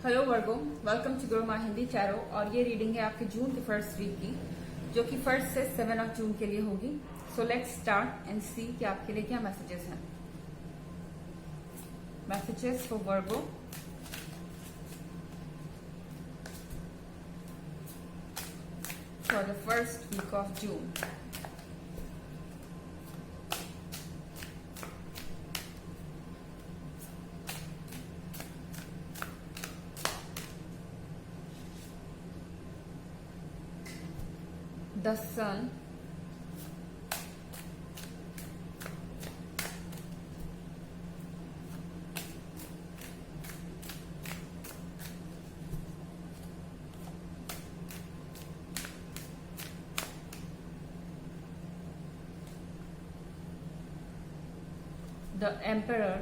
Hello Virgo, welcome to गुरु माँ Hindi tarot. और ये रीडिंग है आपके जून के फर्स्ट वीक की, जो कि 1 से 7 जून के लिए होगी। So let's start and see कि आपके लिए क्या मैसेजेस हैं। Messages for Virgo. For the first week of June. The Sun, the Emperor,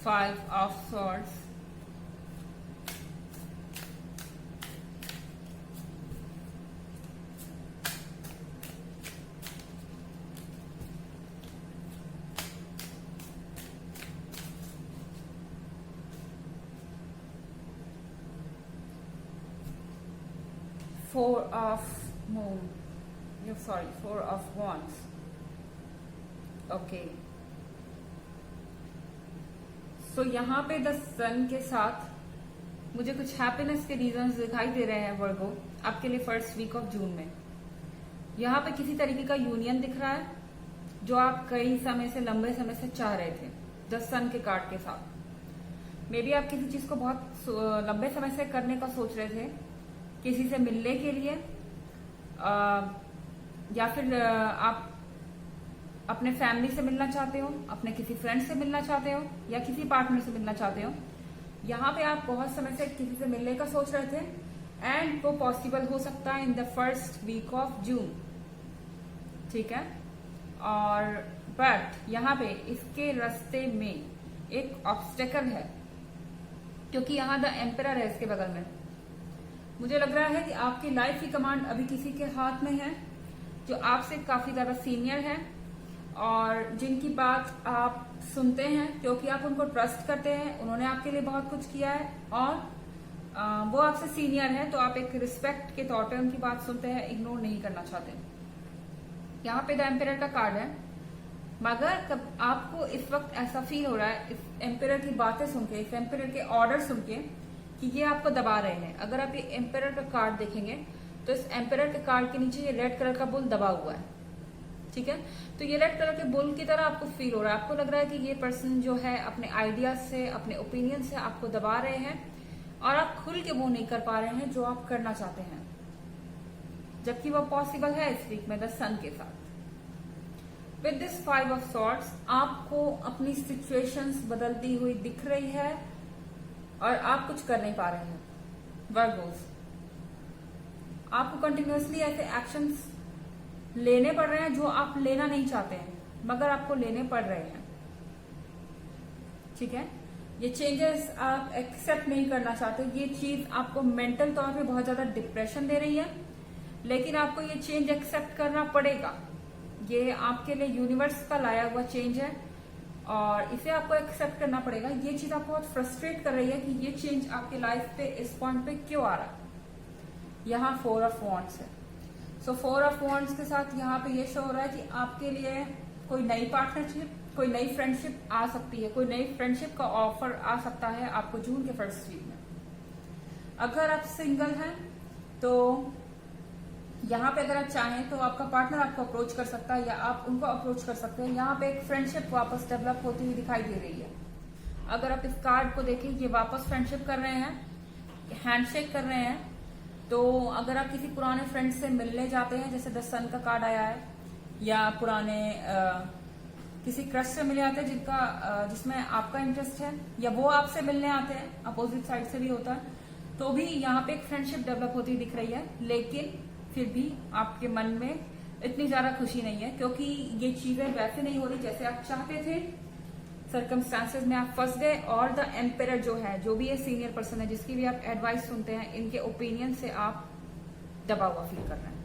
Five of Swords, Four of Wands. Okay, so यहाँ पे द सन के साथ मुझे कुछ हैप्पीनेस के रीजंस दिखाई दे रहे हैं वर्गो आपके लिए फर्स्ट वीक ऑफ जून में। यहाँ पे किसी तरीके का यूनियन दिख रहा है जो आप कई समय से, लंबे समय से चाह रहे थे द सन के कार्ड के साथ। मे बी आप किसी चीज को बहुत लंबे समय से करने का सोच रहे थे, किसी से मिलने के लिए, या फिर आप अपने फैमिली से मिलना चाहते हो, अपने किसी फ्रेंड से मिलना चाहते हो, या किसी पार्टनर से मिलना चाहते हो। यहाँ पे आप बहुत समय से किसी से मिलने का सोच रहे थे एंड वो पॉसिबल हो सकता है in the first week of June, ठीक है। और बट यहाँ पे इसके रास्ते में एक ऑब्स्टेकल है, क्योंकि यहाँ द एम्परर है इसके बगल में। मुझे लग रहा है कि आपकी लाइफ की कमांड अभी किसी के हाथ में है जो आपसे काफी ज्यादा सीनियर है और जिनकी बात आप सुनते हैं क्योंकि आप उनको ट्रस्ट करते हैं। उन्होंने आपके लिए बहुत कुछ किया है और वो आपसे सीनियर है, तो आप एक रिस्पेक्ट के तौर पे उनकी बात सुनते हैं, इग्नोर नहीं करना चाहते। यहाँ पे द एम्परर का कार्ड है, मगर कब आपको इस वक्त ऐसा फील हो रहा है इस एम्परर की बातें सुन के, इस एम्परर के ऑर्डर सुन के, कि ये आपको दबा रहे हैं। अगर आप ये एम्परर का कार्ड देखेंगे तो इस एम्परर के कार्ड के नीचे ये रेड कलर का बुल दबा हुआ है, ठीक है। तो ये रेड कलर के बुल की तरह आपको फील हो रहा है। आपको लग रहा है कि ये पर्सन जो है अपने आइडियाज से, अपने ओपिनियन से आपको दबा रहे हैं और आप खुल के वो नहीं कर पा रहे हैं जो आप करना चाहते हैं, जबकि वो पॉसिबल है इस वीक में द सन के साथ। विद दिस 5 ऑफ सॉर्ड्स आपको अपनी सिचुएशंस बदलती हुई दिख रही है और आप कुछ कर नहीं पा रहे हैं वर्गोस। आपको कंटिन्यूअसली ऐसे एक्शंस लेने पड़ रहे हैं जो आप लेना नहीं चाहते हैं, मगर आपको लेने पड़ रहे हैं, ठीक है। ये चेंजेस आप एक्सेप्ट नहीं करना चाहते। ये चीज आपको मेंटल तौर पे बहुत ज्यादा डिप्रेशन दे रही है, लेकिन आपको ये चेंज एक्सेप्ट करना पड़ेगा। ये आपके लिए यूनिवर्स का लाया हुआ चेंज है और इसे आपको एक्सेप्ट करना पड़ेगा। ये चीज आपको बहुत फ्रस्ट्रेट कर रही है कि ये चेंज आपके लाइफ पे इस पॉइंट पे क्यों आ रहा है। यहाँ 4 ऑफ वॉन्ड्स है। सो 4 ऑफ वॉन्ड्स के साथ यहाँ पे ये शो हो रहा है कि आपके लिए कोई नई पार्टनरशिप, कोई नई फ्रेंडशिप आ सकती है, कोई नई फ्रेंडशिप का ऑफर आ सकता है आपको जून के फर्स्ट वीक में। अगर आप सिंगल हैं तो यहाँ पे अगर आप चाहें तो आपका पार्टनर आपको अप्रोच कर सकता है या आप उनको अप्रोच कर सकते हैं। यहाँ पे एक फ्रेंडशिप वापस डेवलप होती हुई दिखाई दे रही है। अगर आप इस कार्ड को देखें, ये वापस फ्रेंडशिप कर रहे हैं, हैंडशेक कर रहे हैं। तो अगर आप किसी पुराने फ्रेंड से मिलने जाते हैं, जैसे द सन का कार्ड आया है, या पुराने किसी क्रश से मिले आते हैं जिसमें आपका इंटरेस्ट है, या वो आपसे मिलने आते हैं, अपोजिट साइड से भी होता है, तो भी यहाँ पे एक फ्रेंडशिप डेवलप होती दिख रही है। लेकिन फिर भी आपके मन में इतनी ज्यादा खुशी नहीं है, क्योंकि ये चीजें वैसे नहीं हो रही जैसे आप चाहते थे। सर्कमस्टांसेस में आप फंस गए और द एम्पेरर जो है, जो भी ये सीनियर पर्सन है जिसकी भी आप एडवाइस सुनते हैं, इनके ओपिनियन से आप दबा हुआ फील कर रहे हैं।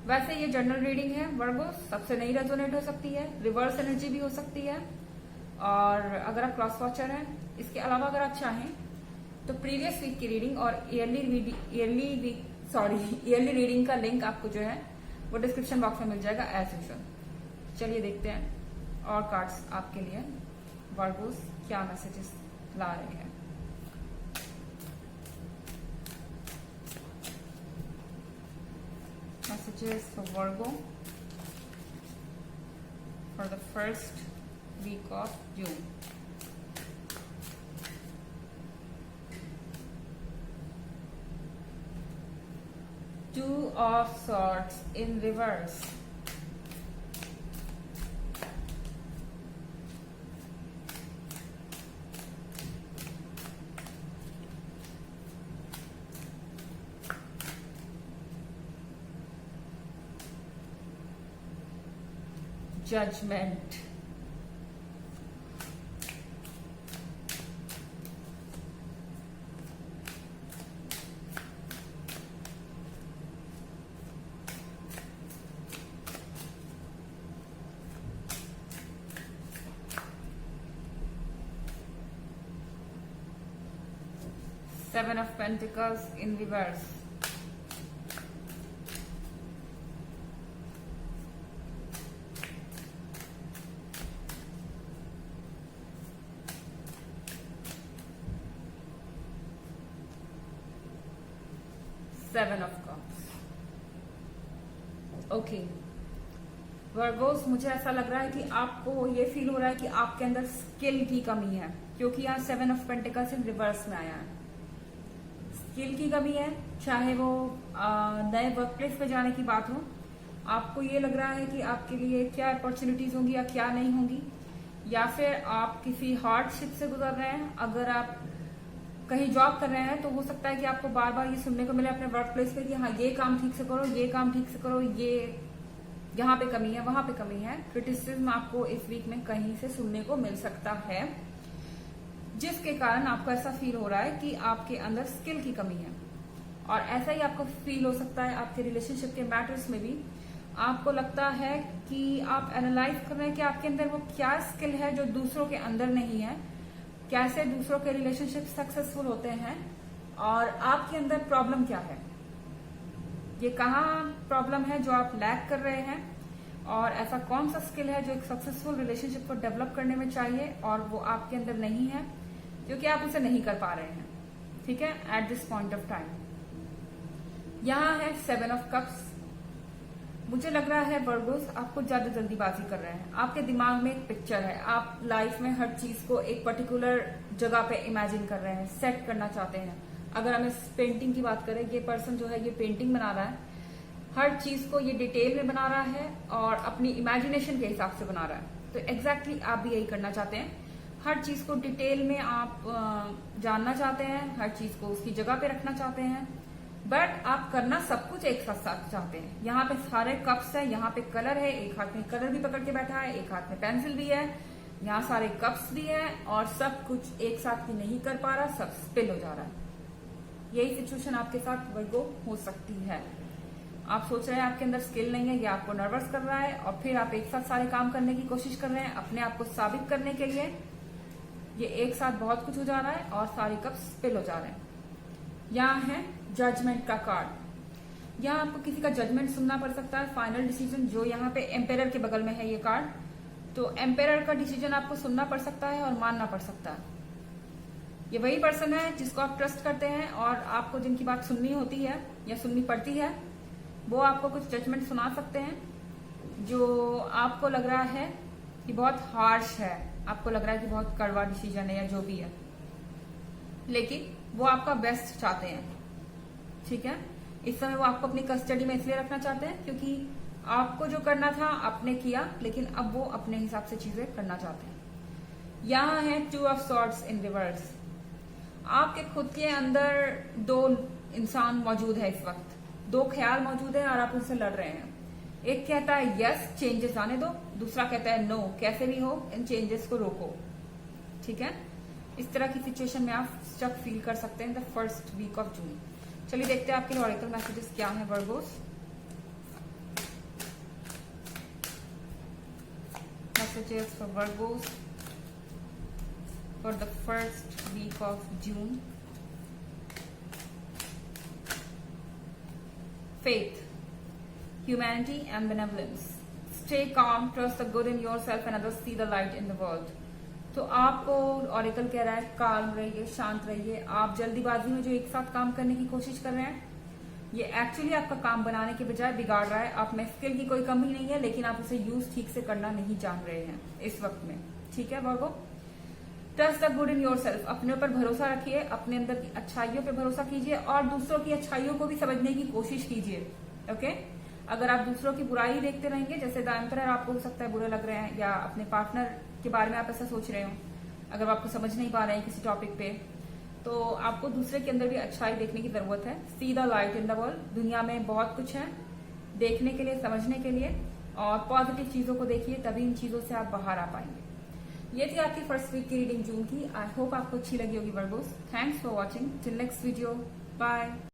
वैसे ये जनरल रीडिंग है वर्गो, सबसे नहीं रेजोनेट हो सकती है, रिवर्स एनर्जी भी हो सकती है। और अगर आप क्रॉस वॉचर हैं, इसके अलावा अगर आप चाहें तो प्रीवियस वीक की रीडिंग और ईयरली रीडिंग का लिंक आपको जो है वो डिस्क्रिप्शन बॉक्स में मिल जाएगा एज यूजुअल। चलिए देखते हैं और कार्ड्स आपके लिए वर्गोस क्या मैसेजेस ला रहे हैं। Messages for Virgo for the first week of June. Two of Swords in reverse. Judgment. Seven of Pentacles in reverse. Seven of Cups. Okay Virgo's, मुझे ऐसा लग रहा है कि आपको ये फील हो रहा है कि आपके अंदर स्किल की कमी है, क्योंकि यहाँ seven of pentacles in reverse में आया है। स्किल की कमी है, चाहे वो नए वर्क प्लेस पे जाने की बात हो, आपको ये लग रहा है कि आपके लिए क्या अपॉर्चुनिटीज होंगी या क्या नहीं होंगी, या फिर आप किसी हार्डशिप से गुजर रहे हैं। अगर आप कहीं जॉब कर रहे हैं तो हो सकता है कि आपको बार बार ये सुनने को मिले अपने वर्क प्लेस पे कि हाँ ये काम ठीक से करो, ये काम ठीक से करो, ये यहाँ पे कमी है, वहां पे कमी है। क्रिटिसिज्म आपको इस वीक में कहीं से सुनने को मिल सकता है, जिसके कारण आपको ऐसा फील हो रहा है कि आपके अंदर स्किल की कमी है। और ऐसा ही आपको फील हो सकता है आपके रिलेशनशिप के मैटर्स में भी। आपको लगता है कि आप एनालाइज कर रहे हैं कि आपके अंदर वो क्या स्किल है जो दूसरों के अंदर नहीं है, कैसे दूसरों के रिलेशनशिप सक्सेसफुल होते हैं, और आपके अंदर प्रॉब्लम क्या है, ये कहाँ प्रॉब्लम है जो आप लैक कर रहे हैं, और ऐसा कौन सा स्किल है जो एक सक्सेसफुल रिलेशनशिप को डेवलप करने में चाहिए और वो आपके अंदर नहीं है, क्योंकि आप उसे नहीं कर पा रहे हैं। ठीक है, at this point of time. यहां है सेवन ऑफ कप्स। मुझे लग रहा है वर्गोस, आपको ज्यादा जल्दीबाजी कर रहे हैं। आपके दिमाग में एक पिक्चर है, आप लाइफ में हर चीज को एक पर्टिकुलर जगह पे इमेजिन कर रहे हैं, सेट करना चाहते हैं। अगर हम इस पेंटिंग की बात करें, ये पर्सन जो है ये पेंटिंग बना रहा है, हर चीज को ये डिटेल में बना रहा है और अपनी इमेजिनेशन के हिसाब से बना रहा है। तो एग्जैक्टली आप भी यही करना चाहते हैं, हर चीज को डिटेल में आप जानना चाहते हैं, हर चीज को उसकी जगह पे रखना चाहते हैं, बट आप करना सब कुछ एक साथ चाहते हैं। यहाँ पे सारे कप्स है, यहाँ पे कलर है, एक हाथ में कलर भी पकड़ के बैठा है, एक हाथ में पेंसिल भी है, यहाँ सारे कप्स भी है, और सब कुछ एक साथ भी नहीं कर पा रहा, सब स्पिल हो जा रहा है। यही सिचुएशन आपके साथ वर्गो हो सकती है। आप सोच रहे हैं आपके अंदर स्किल नहीं है, ये आपको नर्वस कर रहा है, और फिर आप एक साथ सारे काम करने की कोशिश कर रहे हैं अपने आप को साबित करने के लिए। ये एक साथ बहुत कुछ हो जा रहा है और सारे कप्स स्पिल हो जा रहे हैं। यहाँ है जजमेंट का कार्ड। यहाँ आपको किसी का जजमेंट सुनना पड़ सकता है, फाइनल डिसीजन, जो यहाँ पे एम्पेरर के बगल में है ये कार्ड। तो एम्पेरर का डिसीजन आपको सुनना पड़ सकता है और मानना पड़ सकता है। ये वही पर्सन है जिसको आप ट्रस्ट करते हैं और आपको जिनकी बात सुननी होती है या सुननी पड़ती है, वो आपको कुछ जजमेंट सुना सकते हैं जो आपको लग रहा है कि बहुत हार्श है, आपको लग रहा है कि बहुत कड़वा डिसीजन है या जो भी है, लेकिन वो आपका बेस्ट चाहते हैं। ठीक है, इस समय वो आपको अपनी कस्टडी में इसलिए रखना चाहते हैं क्योंकि आपको जो करना था आपने किया, लेकिन अब वो अपने हिसाब से चीजें करना चाहते हैं। यहाँ है two of swords in reverse. आपके खुद के अंदर दो इंसान मौजूद है, इस वक्त दो ख्याल मौजूद है और आप उनसे लड़ रहे हैं। एक कहता है यस चेंजेस आने दो, दूसरा कहता है नो कैसे भी हो इन चेंजेस को रोको। ठीक है, इस तरह की सिचुएशन में आप स्टक फील कर सकते हैं the first week of June. चलिए देखते हैं आपके लिए ऑरेकल मैसेजेस क्या हैं Virgos. Messages for Virgos for the first week of June. Faith, humanity and benevolence. Stay calm, trust the good in yourself and others, see the light in the world. तो आपको oracle कह रहा है calm रहिए, शांत रहिए। आप जल्दीबाजी में जो एक साथ काम करने की कोशिश कर रहे हैं, ये एक्चुअली आपका काम बनाने के बजाय बिगाड़ रहा है। आप में स्किल की कोई कमी नहीं है, लेकिन आप उसे यूज ठीक से करना नहीं जान रहे हैं इस वक्त में। ठीक है Virgo, trust the good in yourself, अपने ऊपर भरोसा रखिए, अपने अंदर की अच्छाइयों पे भरोसा कीजिए और दूसरों की अच्छाइयों को भी समझने की कोशिश कीजिए। ओके, अगर आप दूसरों की बुराई देखते रहेंगे, जैसे द एम्परर आपको हो सकता है बुरे लग रहे हैं, या अपने पार्टनर के बारे में आप ऐसा सोच रहे हो, अगर आप आपको समझ नहीं पा रहे हैं किसी टॉपिक पे, तो आपको दूसरे के अंदर भी अच्छाई देखने की जरूरत है। See the light in the world, दुनिया में बहुत कुछ है देखने के लिए, समझने के लिए, और पॉजिटिव चीजों को देखिए, तभी इन चीजों से आप बाहर आ पाएंगे। ये थी आपकी फर्स्ट वीक की रीडिंग जून की। आई होप आपको अच्छी लगी होगी Virgos. Thanks for watching, till next video, bye.